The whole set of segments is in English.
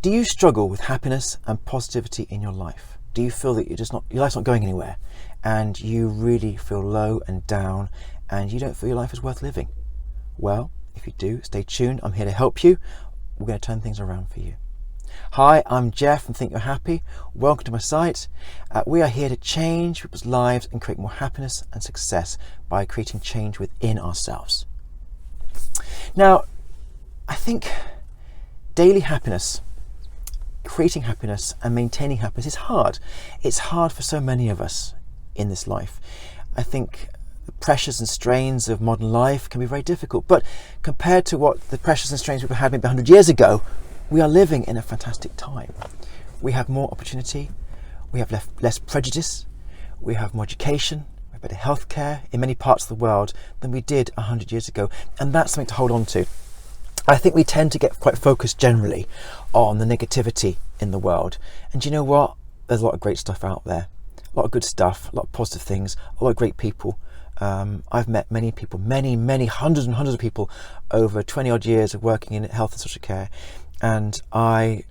Do you struggle with happiness and positivity in your life? Do you feel that your life's not going anywhere, and you really feel low and down, and you don't feel your life is worth living? Well, if you do, stay tuned. I'm here to help you. We're going to turn things around for you. Hi, I'm Jeff from Think You're Happy. Welcome to my site. We are here to change people's lives and create more happiness and success by creating change within ourselves. Now, I think daily happiness, creating happiness and maintaining happiness is hard. It's hard for so many of us in this life. I think the pressures and strains of modern life can be very difficult, but compared to what the pressures and strains people had maybe 100 years ago, we are living in a fantastic time. We have more opportunity, we have less prejudice, we have more education, we have better healthcare in many parts of the world than we did 100 years ago, and that's something to hold on to. I think we tend to get quite focused generally on the negativity in the world, and you know what? There's a lot of great stuff out there, a lot of good stuff, a lot of positive things, a lot of great people. I've met many people, many hundreds and hundreds of people over 20 odd years of working in health and social care, and I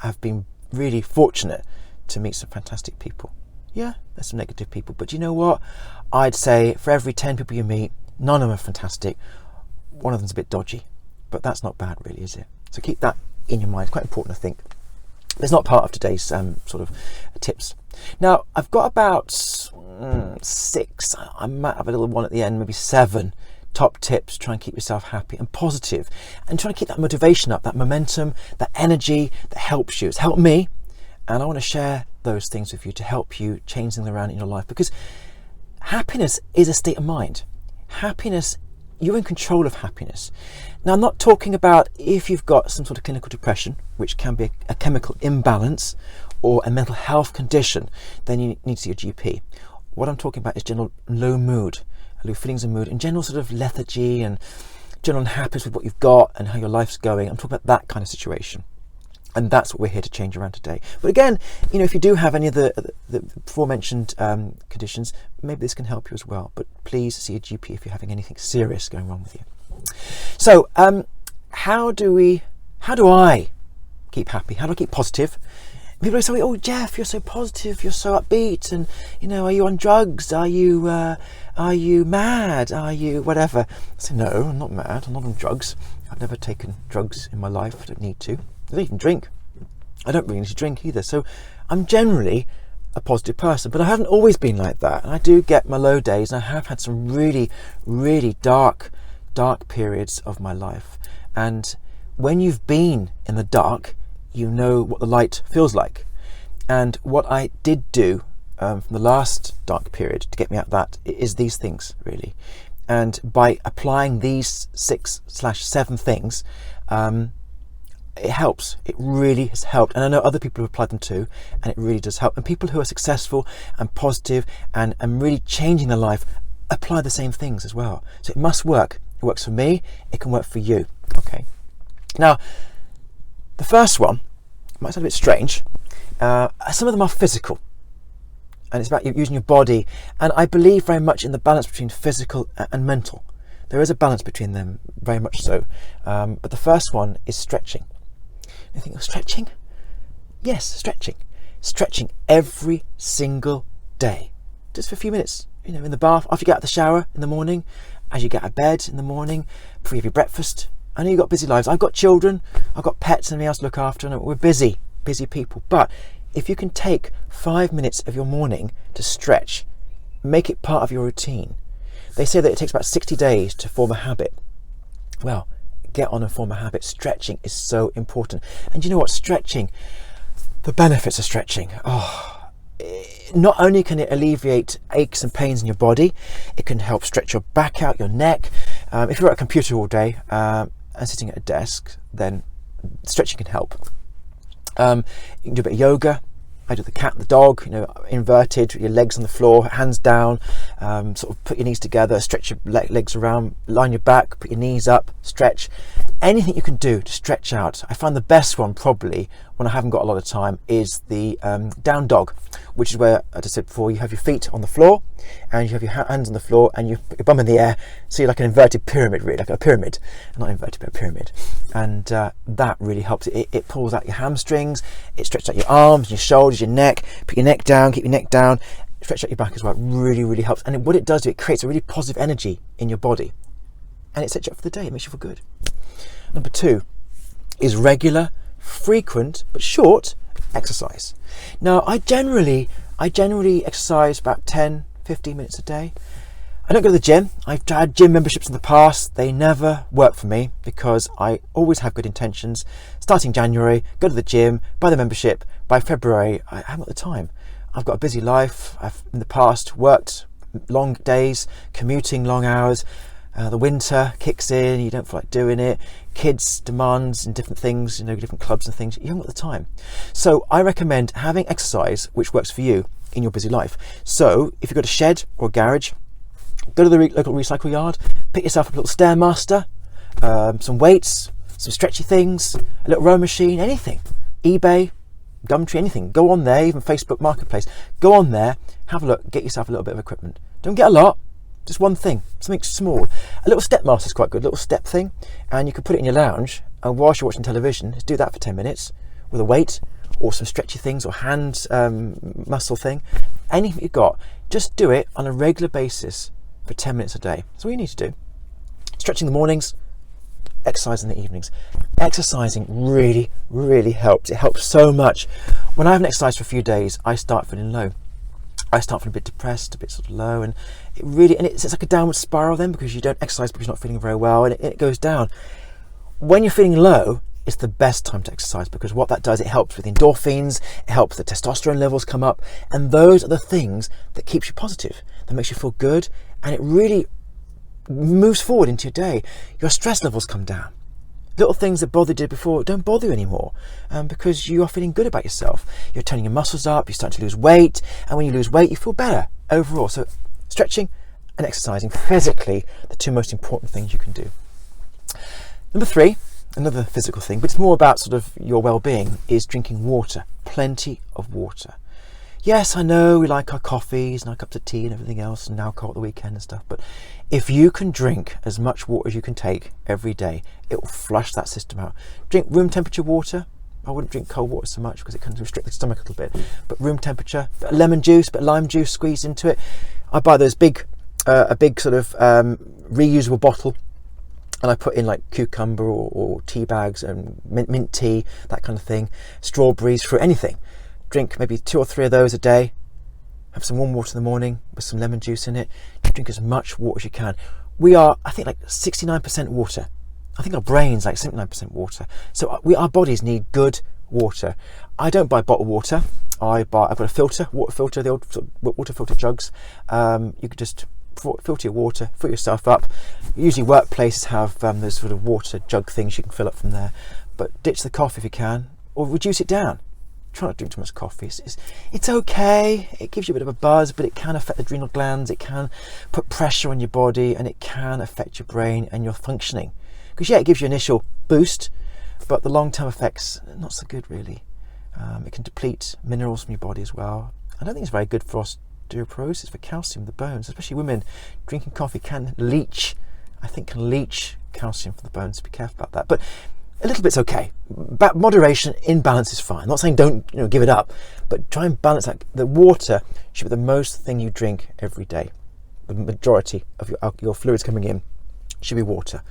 have been really fortunate to meet some fantastic people. Yeah, there's some negative people, but you know what? I'd say for every 10 people you meet, none of them are fantastic. One of them's a bit dodgy, but that's not bad really, is it? So keep that in your mind. It's quite important, I think. It's not part of today's sort of tips. Now, I've got about 6, I might have a little one at the end, maybe 7 top tips. Try and keep yourself happy and positive, and try to keep that motivation up, that momentum, that energy that helps you. It's helped me, and I want to share those things with you to help you change things around in your life, because happiness is a state of mind. Happiness, you're in control of happiness. Now, I'm not talking about if you've got some sort of clinical depression, which can be a chemical imbalance, or a mental health condition, then you need to see your GP. What I'm talking about is general low mood, low feelings of mood, and general sort of lethargy and general unhappiness with what you've got and how your life's going. I'm talking about that kind of situation. And that's what we're here to change around today. But again, you know, if you do have any of the aforementioned conditions, maybe this can help you as well. But please see a GP if you're having anything serious going wrong with you. So, how do I keep happy? How do I keep positive? People say, "Oh, Jeff, you're so positive. You're so upbeat. And you know, are you on drugs? Are you mad? Are you whatever?" I say, "No, I'm not mad. I'm not on drugs. I've never taken drugs in my life. I don't need to. I don't even drink. I don't really need to drink either. So I'm generally a positive person, but I haven't always been like that. And I do get my low days, and I have had some really, really dark periods of my life. And when you've been in the dark, you know what the light feels like. And what I did do from the last dark period to get me out of that is these things, really. And by applying these 6/7 things, it helps. It really has helped. And I know other people have applied them too, and it really does help. And people who are successful and positive and really changing their life apply the same things as well. So it must work. It works for me. It can work for you. Okay. Now, the first one might sound a bit strange. Some of them are physical, and it's about using your body. And I believe very much in the balance between physical and mental. There is a balance between them, very much so. But the first one is stretching. You think, stretching? Yes, stretching. Stretching every single day, just for a few minutes. You know, in the bath, after you get out of the shower in the morning, as you get out of bed in the morning, before you have your breakfast. I know you've got busy lives. I've got children, I've got pets and everything else to look after, and we're busy people. But if you can take 5 minutes of your morning to stretch, make it part of your routine. They say that it takes about 60 days to form a habit. Well, get on and form a habit. Stretching is so important. And you know what? Stretching, the benefits of stretching. Not only can it alleviate aches and pains in your body, it can help stretch your back out, your neck. If you're at a computer all day and sitting at a desk, then stretching can help. You can do a bit of yoga. I do the cat and the dog, you know, inverted, your legs on the floor, hands down, sort of put your knees together, stretch your legs around, line your back, put your knees up, stretch. anything you can do to stretch out. I find the best one probably when I haven't got a lot of time is the down dog, which is where, as I said before, you have your feet on the floor and you have your hands on the floor and you put your bum in the air, so you're like an inverted pyramid, really, like a pyramid, not inverted but a pyramid. And that really helps. It pulls out your hamstrings, it stretches out your arms, your shoulders, your neck. Put your neck down, keep your neck down, stretch out your back as well. It really, really helps. And what it does, it creates a really positive energy in your body, and it sets you up for the day. It makes you feel good. Number 2 is regular, frequent but short exercise. Now, I generally exercise about 10-15 minutes a day. I don't go to the gym. I've had gym memberships in the past. They never work for me because I always have good intentions. Starting January, go to the gym, buy the membership. By February, I haven't got the time. I've got a busy life. I've in the past worked long days, commuting long hours. The winter kicks in, you don't feel like doing it. Kids' demands and different things, different clubs and things, you haven't got the time. So I recommend having exercise which works for you in your busy life. So if you've got a shed or a garage, go to the local recycle yard, pick yourself up a little Stairmaster, some weights, some stretchy things, a little row machine, anything. eBay, Gumtree, anything. Go on there, even Facebook Marketplace. Go on there, have a look, get yourself a little bit of equipment. Don't get a lot. Just one thing, something small. A little Stepmaster is quite good, a little step thing, and you can put it in your lounge, and whilst you're watching television, just do that for 10 minutes with a weight or some stretchy things or hand muscle thing. Anything you've got, just do it on a regular basis for 10 minutes a day. That's all you need to do. Stretching in the mornings, exercise in the evenings. Exercising really, really helps. It helps so much. When I haven't exercised for a few days, I start feeling low. I start feeling a bit depressed, a bit sort of low, and it's like a downward spiral then, because you don't exercise because you're not feeling very well, and it goes down. When you're feeling low, it's the best time to exercise, because what that does, it helps with endorphins, it helps the testosterone levels come up, and those are the things that keeps you positive, that makes you feel good, and it really moves forward into your day. Your stress levels come down. Little things that bothered you before don't bother you anymore, because you are feeling good about yourself. You're turning your muscles up, you're starting to lose weight, and when you lose weight, you feel better overall. So stretching and exercising physically, the 2 most important things you can do. Number 3, another physical thing, but it's more about sort of your well-being, is drinking water. Plenty of water. Yes, I know we like our coffees and our cups of tea and everything else and alcohol at the weekend and stuff, but if you can drink as much water as you can take every day, it will flush that system out. Drink room temperature water. I wouldn't drink cold water so much because it can restrict the stomach a little bit, but room temperature, bit of lemon juice, bit of lime juice squeezed into it. I buy those a big sort of reusable bottle, and I put in like cucumber or tea bags and mint tea, that kind of thing, strawberries, fruit, anything. Drink maybe 2 or 3 of those a day. Have some warm water in the morning with some lemon juice in it. Drink as much water as you can. We are, I think, like 69% water. I think our brain's like 79% water. So our bodies need good water. I don't buy bottled water. I've got a water filter, the old water filter jugs. You could just filter your water, fill yourself up. Usually workplaces have those sort of water jug things you can fill up from there. But ditch the coffee if you can, or reduce it down. Try not to drink too much coffee. It's okay. It gives you a bit of a buzz, but it can affect the adrenal glands. It can put pressure on your body, and it can affect your brain and your functioning. Because it gives you an initial boost, but the long-term effects not so good really. It can deplete minerals from your body as well. I don't think it's very good for osteoporosis, for calcium, the bones. Especially women, drinking coffee can leach calcium from the bones. Be careful about that. But a little bit's okay. Moderation in balance is fine. I'm not saying don't give it up, but try and balance that. The water should be the most thing you drink every day. The majority of your fluids coming in should be water.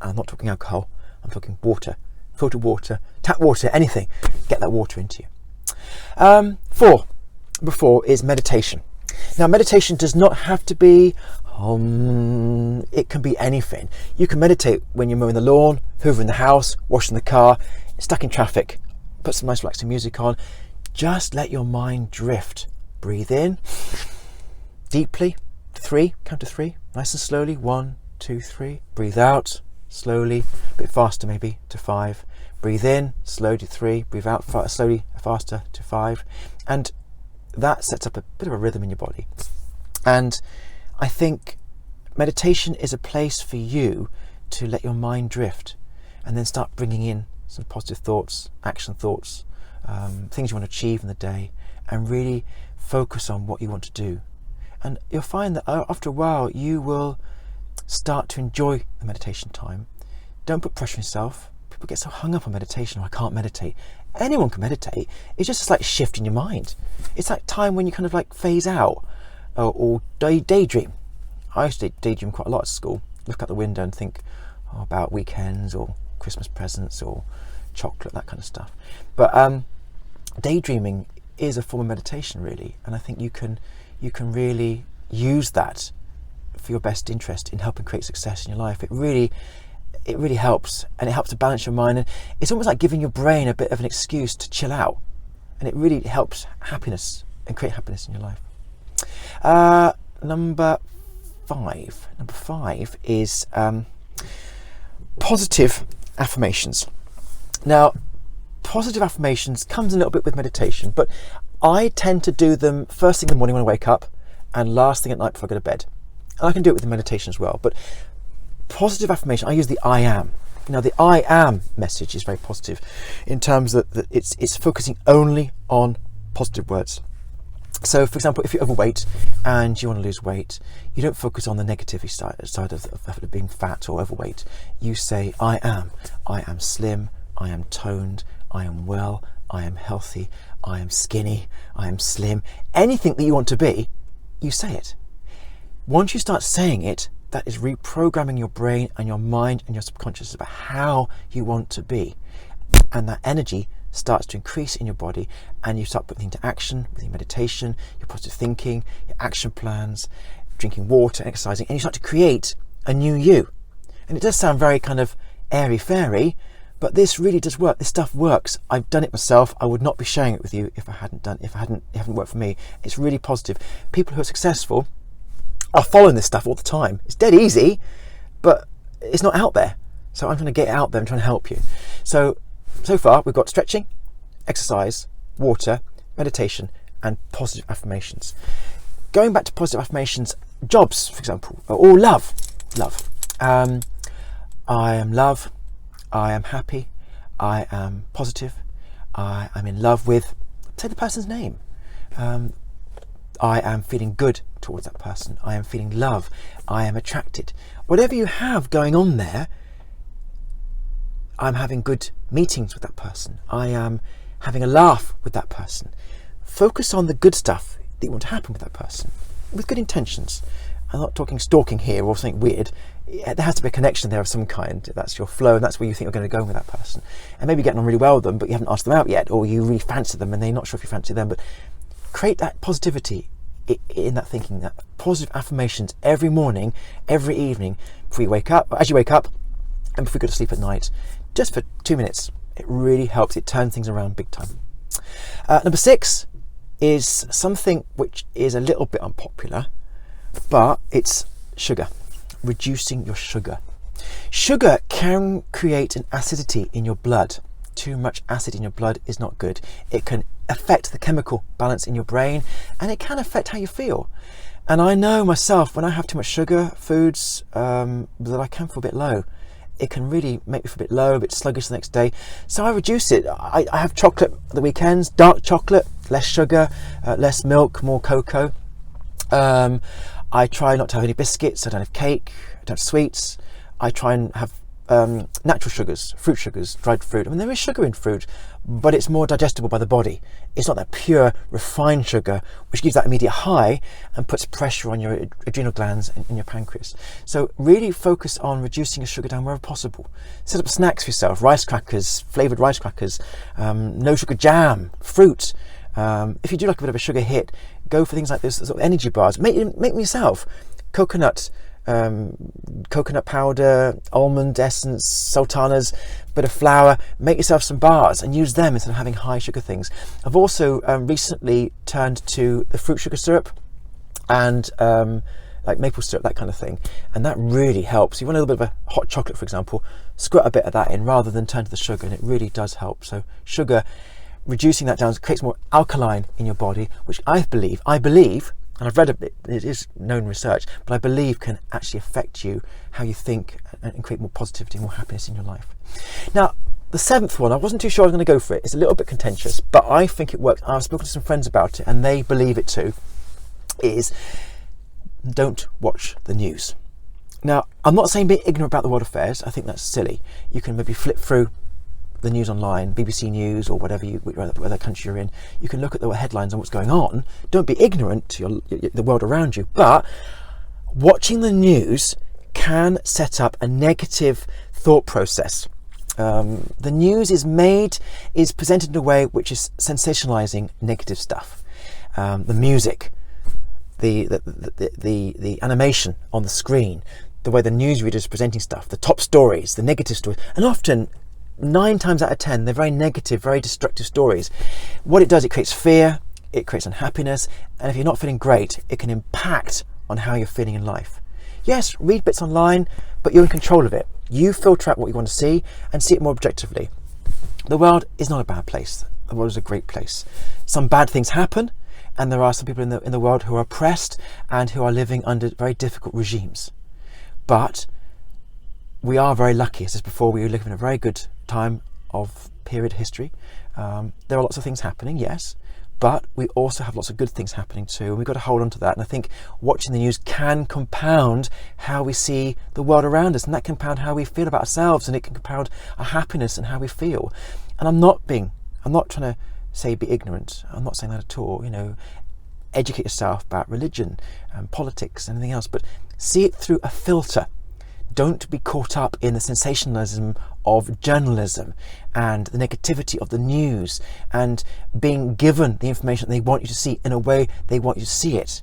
I'm not talking alcohol. I'm talking water, filtered water, tap water, anything. Get that water into you. 4, number 4 is meditation. Now, meditation does not have to be it can be anything. You can meditate when you're mowing the lawn, hoovering the house, washing the car, stuck in traffic. Put some nice relaxing music on. Just let your mind drift. Breathe in deeply. 3, count to 3, nice and slowly. 1, 2, 3. Breathe out slowly, a bit faster maybe, to 5. Breathe in slowly to 3. Breathe out slowly, faster to 5. And that sets up a bit of a rhythm in your body. And I think meditation is a place for you to let your mind drift. and then start bringing in some positive thoughts, action thoughts, things you want to achieve in the day, and really focus on what you want to do. And you'll find that after a while you will start to enjoy the meditation time. Don't put pressure on yourself. People get so hung up on meditation. I can't meditate. Anyone can meditate. It's just a slight shift in your mind. It's that time when you kind of like phase out or daydream. I used to daydream quite a lot at school. Look out the window and think about weekends or Christmas presents or chocolate, that kind of stuff. But daydreaming is a form of meditation, really, and I think you can really use that for your best interest in helping create success in your life. It really helps, and it helps to balance your mind, and it's almost like giving your brain a bit of an excuse to chill out, and it really helps happiness and create happiness in your life. Number five is positive affirmations. Now, positive affirmations comes a little bit with meditation, but I tend to do them first thing in the morning when I wake up and last thing at night before I go to bed. And I can do it with the meditation as well, but positive affirmation, I use the I am. Now, the I am message is very positive in terms that it's focusing only on positive words. So, for example, if you're overweight and you want to lose weight, you don't focus on the negative side of being fat or overweight. You say, I am slim, I am toned, I am well, I am healthy, I am skinny, I am slim. Anything that you want to be, you say it. Once you start saying it, that is reprogramming your brain and your mind and your subconscious about how you want to be. And that energy starts to increase in your body, and you start putting into action with your meditation, your positive thinking, your action plans, drinking water, exercising, and you start to create a new you. And it does sound very kind of airy-fairy, but this really does work. This stuff works. I've done it myself. I would not be sharing it with you if it hadn't worked for me. It's really positive. People who are successful are following this stuff all the time. It's dead easy, but it's not out there. So I'm trying to get it out there and trying to help you. So far, we've got stretching, exercise, water, meditation, and positive affirmations. Going back to positive affirmations, jobs, for example, or love. I am love. I am happy. I am positive. I am in love with, say the person's name. I am feeling good towards that person. I am feeling love. I am attracted. Whatever you have going on there, I'm having good meetings with that person. I am having a laugh with that person. Focus on the good stuff that you want to happen with that person, with good intentions. I'm not talking stalking here or something weird. There has to be a connection there of some kind. That's your flow, and that's where you think you're going to go with that person. And maybe you're getting on really well with them, but you haven't asked them out yet, or you really fancy them and they're not sure if you fancy them. But create that positivity in that thinking, that positive affirmations every morning, every evening, before you wake up, as you wake up, and before you go to sleep at night, just for 2 minutes. It really helps. It turns things around big time. Number 6 is something which is a little bit unpopular, but it's sugar. Reducing your sugar. Sugar can create an acidity in your blood. Too much acid in your blood is not good. It can affect the chemical balance in your brain, and it can affect how you feel. And I know myself, when I have too much sugar foods, that I can feel a bit low. It can really make me feel a bit low, a bit sluggish the next day. So I reduce it. I have chocolate at the weekends, dark chocolate, less sugar, less milk, more cocoa. I try not to have any biscuits. I don't have cake. I don't have sweets. I try and have natural sugars, fruit sugars, dried fruit. I mean, there is sugar in fruit, but it's more digestible by the body. It's not that pure, refined sugar, which gives that immediate high and puts pressure on your adrenal glands and your pancreas. So really focus on reducing your sugar down wherever possible. Set up snacks for yourself, rice crackers, flavoured rice crackers, no sugar jam, fruit. If you do like a bit of a sugar hit, go for things like this, sort of energy bars. Make them yourself. Coconut powder, almond essence, sultanas, bit of flour. Make yourself some bars and use them instead of having high sugar things. I've also recently turned to the fruit sugar syrup and like maple syrup, that kind of thing, and that really helps. You want a little bit of a hot chocolate, for example, squirt a bit of that in rather than turn to the sugar, and it really does help. So sugar, reducing that down creates more alkaline in your body, which I believe and I've read a bit, it is known research, but I believe can actually affect you, how you think, and create more positivity, more happiness in your life. Now, the 7th one, I wasn't too sure I was going to go for it. It's a little bit contentious, but I think it works. I've spoken to some friends about it and they believe it too, is don't watch the news. Now, I'm not saying be ignorant about the world affairs. I think that's silly. You can maybe flip through the news online, BBC News or whatever country you're in. You can look at the headlines and what's going on. Don't be ignorant to the world around you. But watching the news can set up a negative thought process. The news is presented in a way which is sensationalizing negative stuff. The music, the animation on the screen, the way the newsreader is presenting stuff, the top stories, the negative stories, and often 9 times out of 10 they're very negative, very destructive stories. What it does, it creates fear, it creates unhappiness, and if you're not feeling great, it can impact on how you're feeling in life. Yes, read bits online, but you're in control of it. You filter out what you want to see and see it more objectively. The world is not a bad place. The world is a great place. Some bad things happen, and there are some people in the world who are oppressed and who are living under very difficult regimes. But we are very lucky. As I said before, we live in a very good time of period history. There are lots of things happening, yes, but we also have lots of good things happening too, and we've got to hold on to that. And I think watching the news can compound how we see the world around us, and that can compound how we feel about ourselves, and it can compound our happiness and how we feel. And I'm not trying to say be ignorant. I'm not saying that at all. Educate yourself about religion and politics and anything else, but see it through a filter. Don't be caught up in the sensationalism of journalism and the negativity of the news and being given the information they want you to see in a way they want you to see it.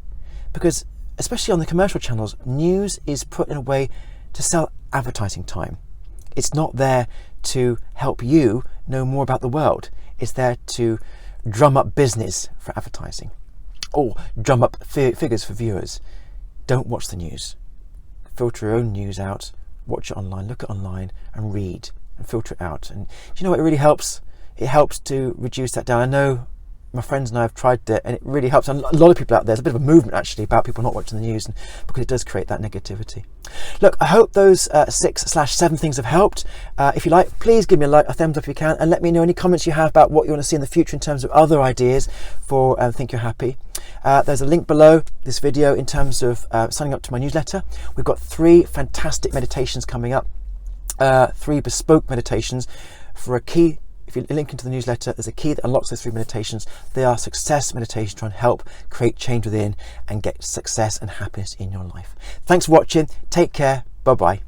Because especially on the commercial channels, news is put in a way to sell advertising time. It's not there to help you know more about the world. It's there to drum up business for advertising or drum up figures for viewers. Don't watch the news. Filter your own news out, watch it online, look at online and read and filter it out. And do you know what, it really helps? It helps to reduce that down. I know my friends and I have tried it and it really helps. And a lot of people out there, there's a bit of a movement actually about people not watching the news, and because it does create that negativity. Look, I hope those 6/7 things have helped. If you like, please give me a thumbs up if you can, and let me know any comments you have about what you want to see in the future in terms of other ideas for Think You're Happy. There's a link below this video in terms of signing up to my newsletter. We've got 3 fantastic meditations coming up, 3 bespoke meditations for a key. If you link into the newsletter, there's a key that unlocks those 3 meditations. They are success meditations, trying to help create change within and get success and happiness in your life. Thanks for watching. Take care. Bye-bye.